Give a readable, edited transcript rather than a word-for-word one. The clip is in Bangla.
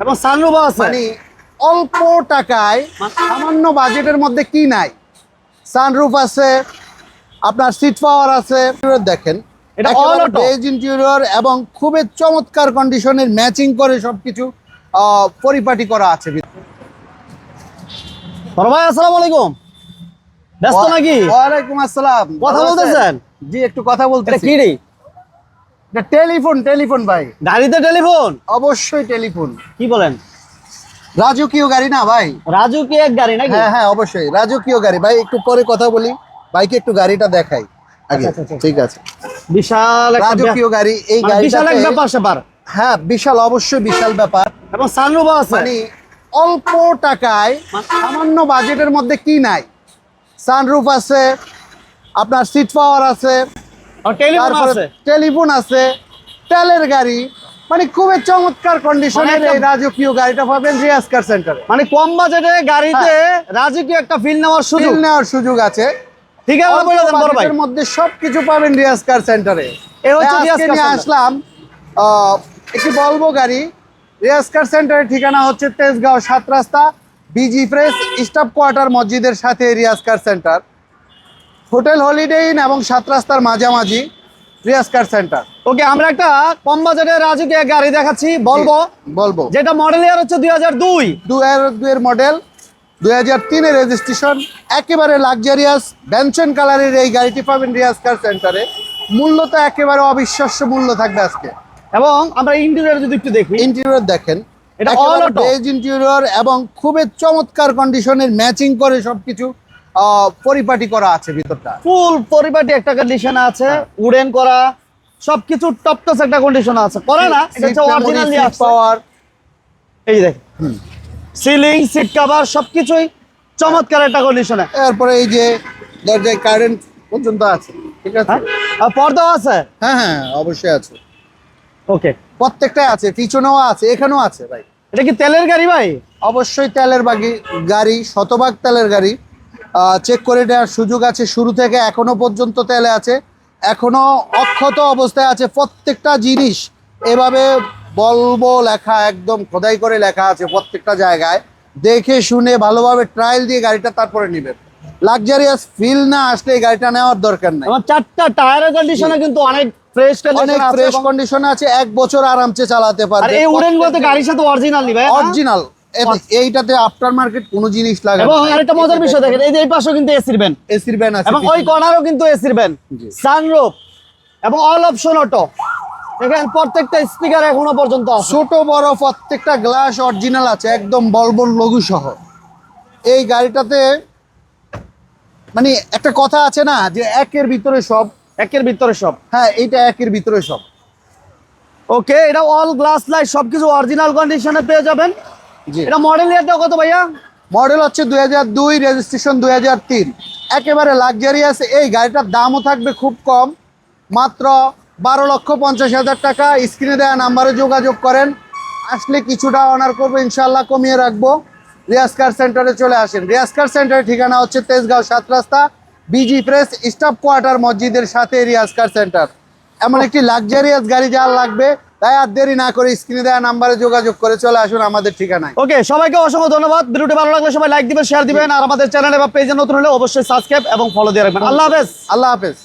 এবং সানরুফ আছে। মানে অল্প টাকায় সামান্য বাজেটের মধ্যে কি নাই, সানরুফ আছে, আপনার সিট পাওয়ার আছে। দেখেন এটা অল অটো বেজ ইন্টেরিয়র এবং খুবই চমৎকার কন্ডিশনের ম্যাচিং করে সবকিছু পরিপাটি করা আছে। বড় ভাই আসসালামু আলাইকুম, ব্যস্ত নাকি? ওয়ালাইকুম আসসালাম। কথা বলতেছেন? জি একটু কথা এটা বলতেছি। কি রে? এটা টেলিফোন ভাই। গাড়িতে টেলিফোন? অবশ্যই টেলিফোন। কি বলেন, রাজকীয় গাড়ি না ভাই? রাজু কি এক গাড়ি নাকি? হ্যাঁ হ্যাঁ অবশ্যই রাজকীয় গাড়ি ভাই। একটু পরে কথা বলি, ভাইকে একটু গাড়িটা দেখাই আগে। আচ্ছা। ঠিক আছে, বিশাল একটা রাজকীয় গাড়ি। এই গাড়িটা বিশাল এক ব্যাপার স্যাপার। হ্যাঁ বিশাল, অবশ্যই বিশাল ব্যাপার। এবং সানরুফ আছে। মানে অল্প টাকায় সামান্য বাজেটের মধ্যে কি নাই, সানরুফ আছে, আপনার সিট পাওয়ার আছে, আর টেলিফোন আছে। টেলিফোন আছে, তেলের গাড়ি। মানে খুবই চমৎকার কন্ডিশনের এই রাজকীয় গাড়িটা পাবেন রিয়াজ কার সেন্টারে। মানে কম বাজেটে গাড়িতে রাজকীয় একটা ফিল নেওয়ার সুযোগ আছে। ঠিক আছে, বলে দেন বড় ভাই। এর মধ্যে সবকিছু পাবেন রিয়াজ কার সেন্টারে। এই হচ্ছে রিয়াজ আজকে কার নিয়ে সেন্টার। আসলাম একটি বলবো গাড়ি। রিয়াজ কার সেন্টারের ঠিকানা হচ্ছে তেজগাঁও 7 রাস্তা, বিজি প্রেস স্টাফ কোয়ার্টার মসজিদের সাথে Riaz car centre, hotel Holiday Inn এবং 7 রাস্তার মাঝামাঝি রিয়াজ কার সেন্টার। ওকে, আমরা একটা কম বাজেটের রাজকীয় গাড়ি দেখাচ্ছি, বলবো যেটা মডেল ইয়ার হচ্ছে 2002 এর মডেল, 2003 এর রেজিস্ট্রেশন, একেবারে লাক্সারিয়াস বেনসন কালারের এই গাড়িটি পাবেন রিয়াজ কার সেন্টারে। মূল্য তো একেবারে অবিশ্বাস্য মূল্য থাকবে আজকে। এবং আমরা ইন্টেরিয়র যদি একটু দেখি, ইন্টেরিয়র দেখেন, এটা অল অটো বেজ ইন্টেরিয়র এবং খুবই চমৎকার কন্ডিশনের ম্যাচিং করে সবকিছু পরিপাটি করা আছে। ভিতরটা ফুল পরিপাটি একটা কন্ডিশন আছে, উডেন করা, সবকিছু টপ টপ একটা কন্ডিশন আছে। করে না, এটা হচ্ছে অরিজিনাল সিট পাওয়ার। এই দেখেন সিলিং, সিট কভার সবকিছুই চমৎকার একটা কন্ডিশনে। এরপরে এই যে দরজায় কারেন্ট পর্যন্ত আছে। ঠিক আছে, আর পর্দাও আছে। হ্যাঁ অবশ্যই আছে। ওকে, প্রত্যেকটাই আছে, পিছনেও আছে, এখানেও আছে ভাই। এটা কি তেলের গাড়ি ভাই? অবশ্যই তেলের গাড়ি, শতভাগ তেলের গাড়ি। চেক করে দেওয়ার সুযোগ আছে, শুরু থেকে এখনো পর্যন্ত তেলে আছে, এখনো অক্ষত অবস্থায় আছে। প্রত্যেকটা জিনিস এভাবে বলবো লেখা, একদম খোদাই করে লেখা আছে প্রত্যেকটা জায়গায়। দেখে শুনে ভালোভাবে ট্রায়াল দিয়ে গাড়িটা তারপরে নেবেন। লাক্সারিয়াস ফিল না আসলে এই গাড়িটা নেওয়ার দরকার নাই। আমার চারটা টায়ারের কন্ডিশনে কিন্তু অনেক ফ্রেশ কন্ডিশন আছে, 1 বছর আরামসে চালাতে পারবে। আর এই উডেন বলতে গাড়ির সাথে অরিজিনাল নি ভাই? অরিজিনাল, এইটাতে আফটার মার্কেট কোনো জিনিস লাগে না। এবং আরেকটা মজার বিষয় দেখেন, এই যে এই পাশেও কিন্তু এসির ভ্যান, এসির ভ্যান আছে, এবং ওই কর্নারও কিন্তু এসির ভ্যান, সানরুফ এবং অল অপশন অটো। দেখেন প্রত্যেকটা স্পিকার এখনো পর্যন্ত আছে, ছোট বড় প্রত্যেকটা গ্লাস অরিজিনাল আছে, একদম বলবো লঘু সহ। এই গাড়িটাতে মানে একটা কথা আছে না যে একের ভিতরে সব। হ্যাঁ, এইটা একের ভিতরে সব। ওকে, এটা অল গ্লাস লাইট সবকিছু অরিজিনাল কন্ডিশনে পেয়ে যাবেন। এটা মডেল ইয়ারটা কত ভাইয়া? মডেল হচ্ছে 2002, রেজিস্ট্রেশন 2003। একেবারে লাক্সারিয়াস। এই গাড়িটার দামও থাকবে খুব কম, মাত্র 12,50,000 টাকা। স্ক্রিনে দেওয়া নাম্বারে যোগাযোগ করেন, আসলে কিছুটা অনার করবো ইনশাল্লাহ, কমিয়ে রাখবো। রিয়াজ কার সেন্টারে চলে আসেন। রিয়াজ কার সেন্টারের ঠিকানা হচ্ছে তেজগাঁও 7 রাস্তা, বিজি প্রেস স্টাফ কোয়ার্টার মসজিদের সাথে রিয়াজ কার সেন্টার। এমন একটি লাক্সারিয়াস গাড়ি যার লাগবে, তাই আর দেরি না করে স্ক্রিনে দেওয়া নাম্বারে যোগাযোগ করে চলে আসুন আমাদের ঠিকানায়। ওকে, সবাইকে অসংখ্য ধন্যবাদ। ভিডিওটি ভালো লাগলে সবাই লাইক দিবেন, শেয়ার দিবেন, আর আমাদের চ্যানেলে বা পেজে নতুন হলে অবশ্যই সাবস্ক্রাইব এবং ফলো দিয়ে রাখবেন। আল্লাহ হাফেজ। আল্লাহ হাফেজ।